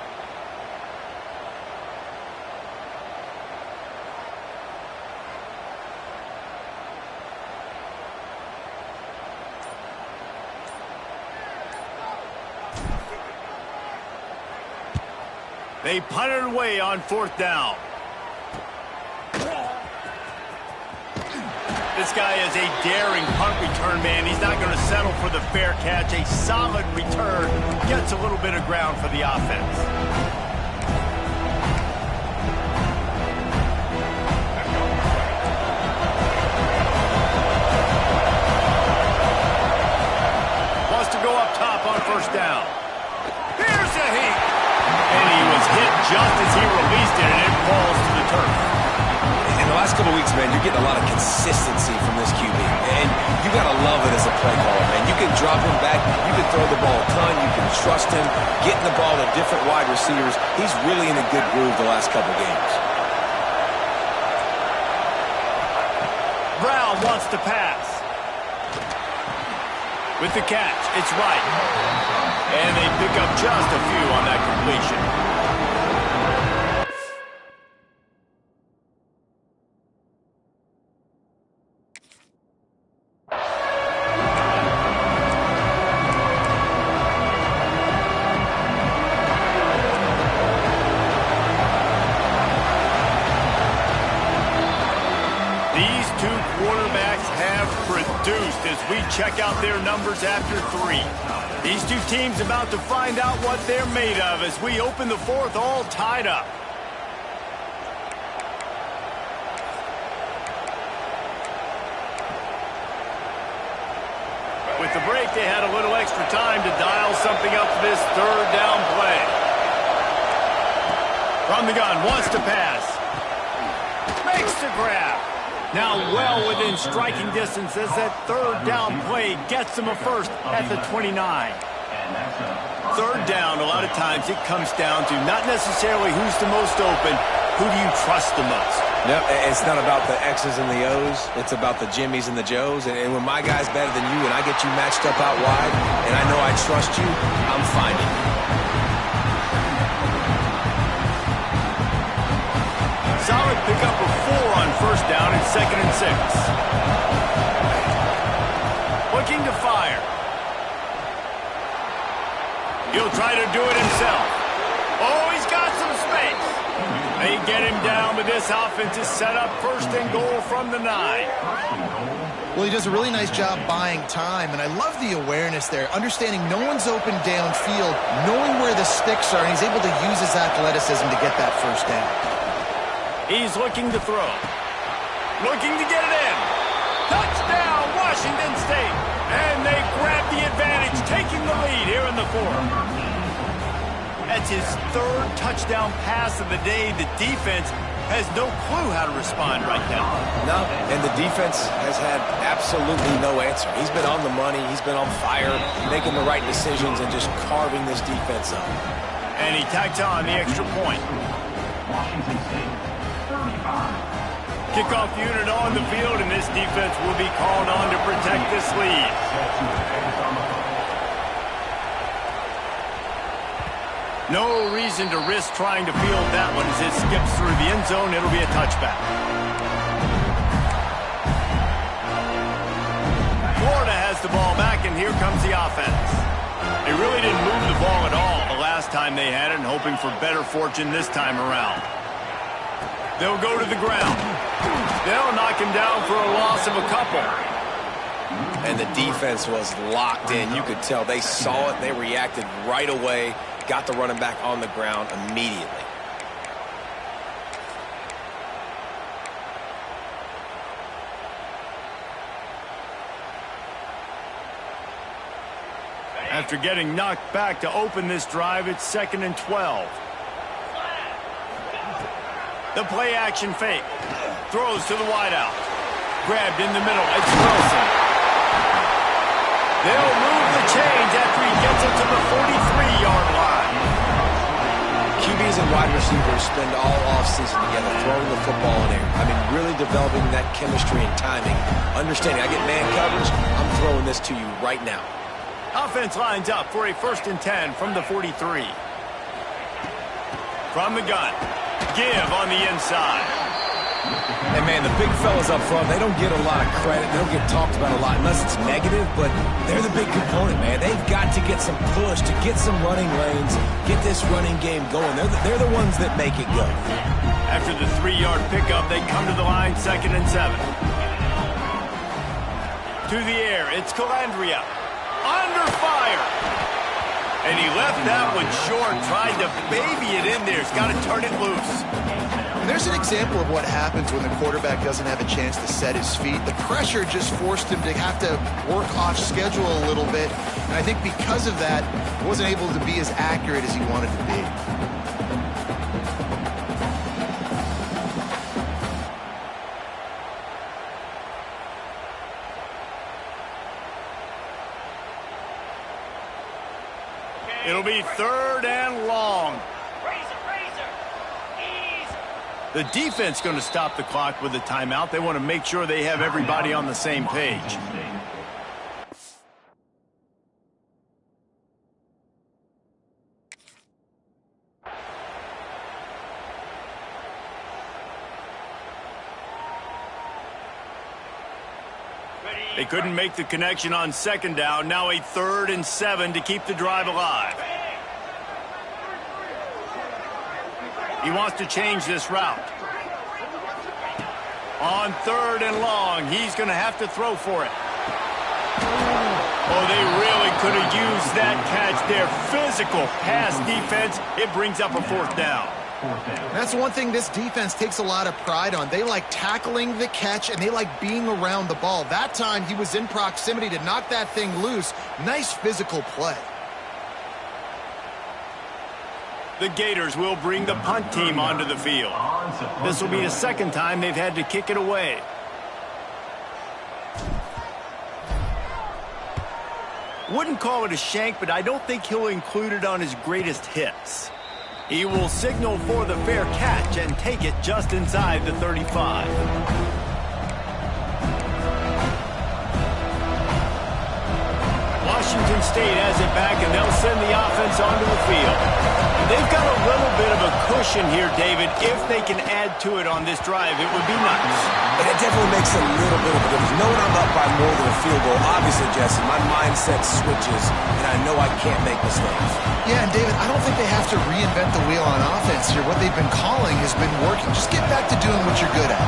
[SPEAKER 1] They punt it away on 4th down. This guy is a daring punt return man. He's not going to settle for the fair catch. A solid return gets a little bit of ground for the offense. Wants to go up top on 1st down. Here's a heat. And he was hit just as he released it, and it falls to the turf.
[SPEAKER 3] In the last couple of weeks, man, you're getting a lot of consistency from this QB. And you got to love it as a play caller, man. You can drop him back. You can throw the ball a ton. You can trust him. Getting the ball to different wide receivers. He's really in a good groove the last couple of games.
[SPEAKER 1] Brown wants to pass. With the catch, it's right. And they pick up just a few on that completion. check out their numbers after 3. These two teams about to find out what they're made of as we open the fourth all tied up. With the break, they had a little extra time to dial something up for this third down play. From the gun, wants to pass. Makes the grab. Now well within striking distance as that third down play gets them a first at the 29. Third down, a lot of times it comes down to not necessarily who's the most open, who do you trust the most?
[SPEAKER 3] Yep, it's not about the X's and the O's. It's about the Jimmys and the Joes. And when my guy's better than you and I get you matched up out wide and I know I trust you, I'm finding you.
[SPEAKER 1] Solid pickup of 4 on first down and 2nd and 6. Looking to fire. He'll try to do it himself. Oh, he's got some space. They get him down, but this offense is set up 1st and goal from the 9.
[SPEAKER 2] Well, he does a really nice job buying time, and I love the awareness there, understanding no one's open downfield, knowing where the sticks are, and he's able to use his athleticism to get that first down.
[SPEAKER 1] He's looking to throw. Looking to get it in. Touchdown, Washington State. And they grab the advantage, taking the lead here in the 4th. That's his 3rd touchdown pass of the day. The defense has no clue how to respond right now.
[SPEAKER 3] No, and the defense has had absolutely no answer. He's been on the money. He's been on fire, making the right decisions and just carving this defense up.
[SPEAKER 1] And he tacked on the extra point.
[SPEAKER 5] Washington State, 35.
[SPEAKER 1] Kickoff unit on the field, and this defense will be called on to protect this lead. No reason to risk trying to field that one as it skips through the end zone. It'll be a touchback. Florida has the ball back, and here comes the offense. They really didn't move the ball at all the last time they had it, and hoping for better fortune this time around. They'll go to the ground. They'll knock him down for a loss of a couple.
[SPEAKER 3] And the defense was locked in. You could tell they saw it. They reacted right away. Got the running back on the ground immediately.
[SPEAKER 1] After getting knocked back to open this drive, it's 2nd and 12. The play action fake. Throws to the wideout. Grabbed in the middle. It's Wilson. They'll move the chains after he gets it to the 43-yard line.
[SPEAKER 3] QBs and wide receivers spend all offseason together throwing the football in air. I mean, really developing that chemistry and timing. Understanding, I get man coverage, I'm throwing this to you right now.
[SPEAKER 1] Offense lines up for a 1st and 10 from the 43. From the gun. Give on the inside.
[SPEAKER 3] And, man, the big fellas up front, they don't get a lot of credit. They don't get talked about a lot unless it's negative, but they're the big component, man. They've got to get some push, to get some running lanes, get this running game going. They're the ones that make it go.
[SPEAKER 1] After the 3-yard pickup, they come to the line 2nd and 7. To the air, it's Calandria. Under fire. And he left that one short, tried to baby it in there. He's got to turn it loose.
[SPEAKER 2] There's an example of what happens when the quarterback doesn't have a chance to set his feet. The pressure just forced him to have to work off schedule a little bit. And I think because of that, he wasn't able to be as accurate as he wanted to be.
[SPEAKER 1] It'll be 3rd and long. The defense going to stop the clock with a timeout. They want to make sure they have everybody on the same page. They couldn't make the connection on 2nd down. Now a 3rd and 7 to keep the drive alive. He wants to change this route. On 3rd and long, he's going to have to throw for it. Oh, they really could have used that catch there. Physical pass defense. It brings up a fourth down.
[SPEAKER 2] That's one thing this defense takes a lot of pride on. They like tackling the catch, and they like being around the ball. That time, he was in proximity to knock that thing loose. Nice physical play.
[SPEAKER 1] The Gators will bring the punt team onto the field. This will be the second time they've had to kick it away. Wouldn't call it a shank, but I don't think he'll include it on his greatest hits. He will signal for the fair catch and take it just inside the 35. Washington State has it back, and they'll send the offense onto the field. They've got a little bit of a cushion here, David. If they can add to it on this drive, it would be nice.
[SPEAKER 3] And it definitely makes a little bit of a difference. Knowing I'm up by more than a field goal, obviously, Jesse, my mindset switches, and I know I can't make mistakes.
[SPEAKER 2] Yeah, and David, I don't think they have to reinvent the wheel on offense here. What they've been calling has been working. Just get back to doing what you're good at.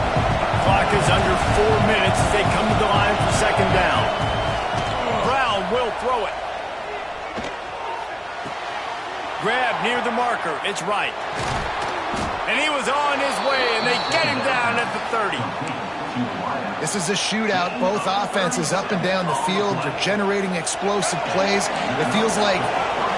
[SPEAKER 1] Clock is under 4 minutes as they come to the line for second down. Brown will throw it. Grab near the marker. It's right. And he was on his way, and they get him down at the 30.
[SPEAKER 2] This is a shootout. Both offenses up and down the field. They're generating explosive plays. It feels like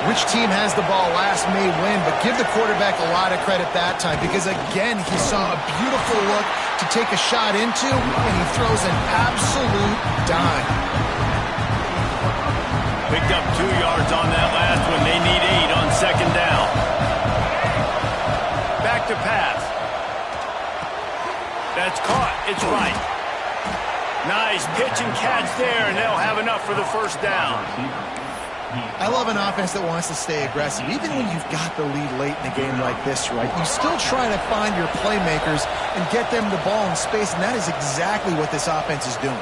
[SPEAKER 2] which team has the ball last may win, but give the quarterback a lot of credit that time because, again, he saw a beautiful look to take a shot into, and he throws an absolute dime.
[SPEAKER 1] Picked up 2 yards on that last one. They need 8 on second down. Back to pass. That's caught. It's right. Nice pitch and catch there, and they'll have enough for the first down.
[SPEAKER 2] I love an offense that wants to stay aggressive. Even when you've got the lead late in a game like this, right, you still try to find your playmakers and get them the ball in space, and that is exactly what this offense is doing.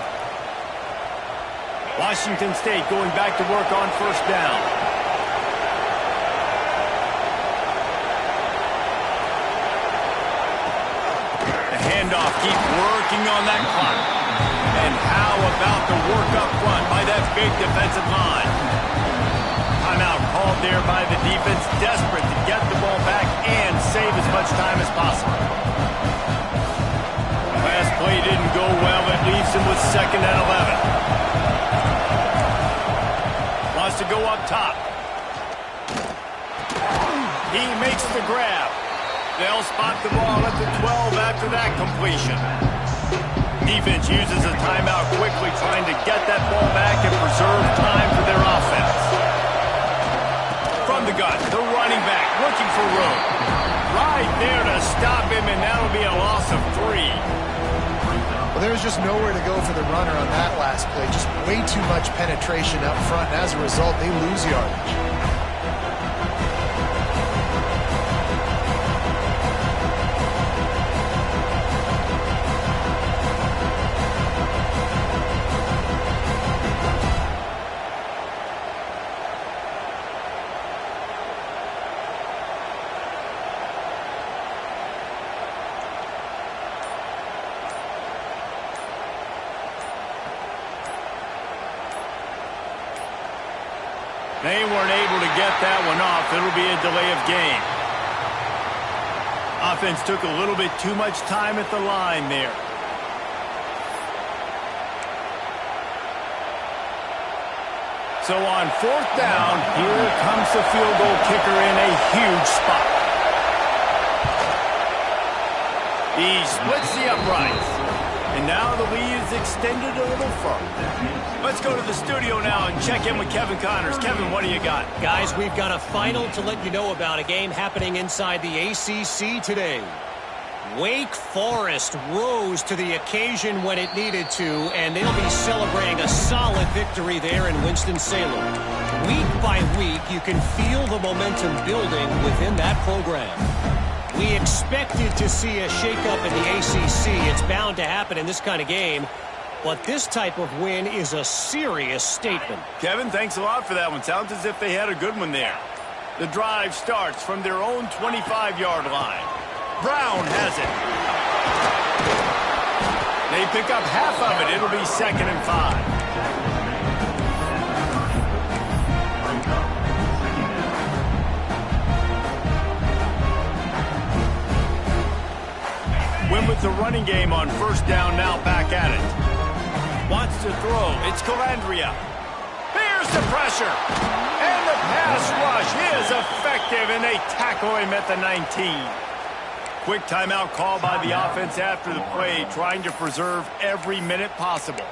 [SPEAKER 1] Washington State going back to work on first down. The handoff, keep working on that clock. And how about the work up front by that big defensive line? Timeout called there by the defense, desperate to get the ball back and save as much time as possible. The last play didn't go well. It leaves him with second and 11. To go up top. He makes the grab. They'll spot the ball at the 12 after that completion. Defense uses a timeout quickly, trying to get that ball back and preserve time for their offense. From the gun, the running back looking for room. Right there to stop him, and that'll be a loss of 3.
[SPEAKER 2] Well, there was just nowhere to go for the runner on that last play. Just way too much penetration up front, and as a result, they lose yardage.
[SPEAKER 1] They weren't able to get that one off. It'll be a delay of game. Offense took a little bit too much time at the line there. So on fourth down, here comes the field goal kicker in a huge spot. He splits the uprights. And now the lead is extended a little further. Let's go to the studio now and check in with Kevin Connors. Kevin, what do you got?
[SPEAKER 4] Guys, we've got a final to let you know about, a game happening inside the ACC today. Wake Forest rose to the occasion when it needed to, and they'll be celebrating a solid victory there in Winston-Salem. Week by week, you can feel the momentum building within that program. We expected to see a shakeup in the ACC. It's bound to happen in this kind of game. But this type of win is a serious statement.
[SPEAKER 1] Kevin, thanks a lot for that one. Sounds as if they had a good one there. The drive starts from their own 25-yard line. Brown has it. They pick up half of it. It'll be 2nd and 5. with the running game on first down, now back at it. Wants to throw. It's Calandria. Here's the pressure. And the pass rush is effective, and they tackle him at the 19. Quick timeout call by the offense after the play, trying to preserve every minute possible.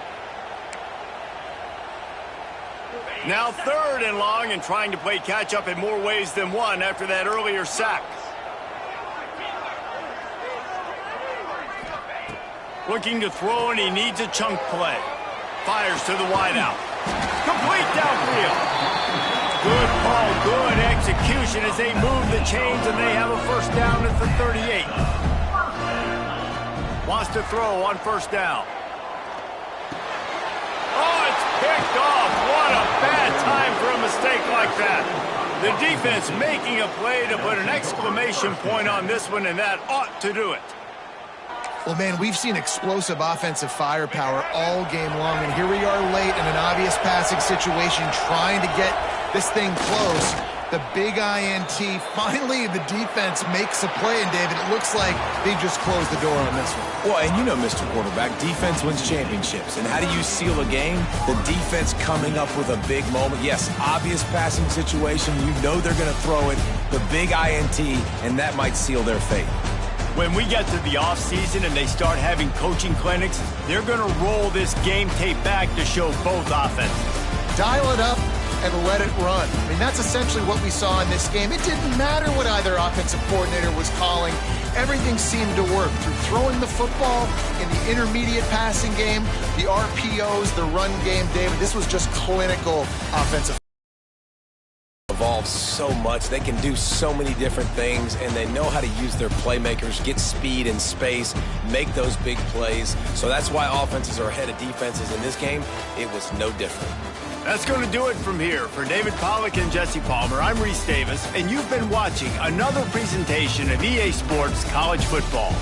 [SPEAKER 1] Now 3rd and long, and trying to play catch-up in more ways than one after that earlier sack. Looking to throw, and he needs a chunk play. Fires to the wideout. Complete downfield. Good call, good execution as they move the chains, and they have a first down at the 38. Wants to throw on first down. Oh, it's picked off. What a bad time for a mistake like that. The defense making a play to put an exclamation point on this one, and that ought to do it.
[SPEAKER 2] Well, man, we've seen explosive offensive firepower all game long, and here we are late in an obvious passing situation trying to get this thing close. The big INT, finally the defense makes a play, and David, it looks like they just closed the door on this one.
[SPEAKER 3] Well, and you know, Mr. Quarterback, defense wins championships. And how do you seal a game? The defense coming up with a big moment. Yes, obvious passing situation. You know they're going to throw it. The big INT, and that might seal their fate.
[SPEAKER 1] When we get to the offseason and they start having coaching clinics, they're going to roll this game tape back to show both offenses.
[SPEAKER 2] Dial it up and let it run. I mean, that's essentially what we saw in this game. It didn't matter what either offensive coordinator was calling. Everything seemed to work through throwing the football in the intermediate passing game, the RPOs, the run game. David, this was just clinical offensive.
[SPEAKER 3] Evolve so much. They can do so many different things, and they know how to use their playmakers, get speed and space, make those big plays. So that's why offenses are ahead of defenses in this game. It was no different.
[SPEAKER 1] That's going to do it from here. For David Pollack and Jesse Palmer, I'm Reese Davis, and you've been watching another presentation of EA Sports College Football.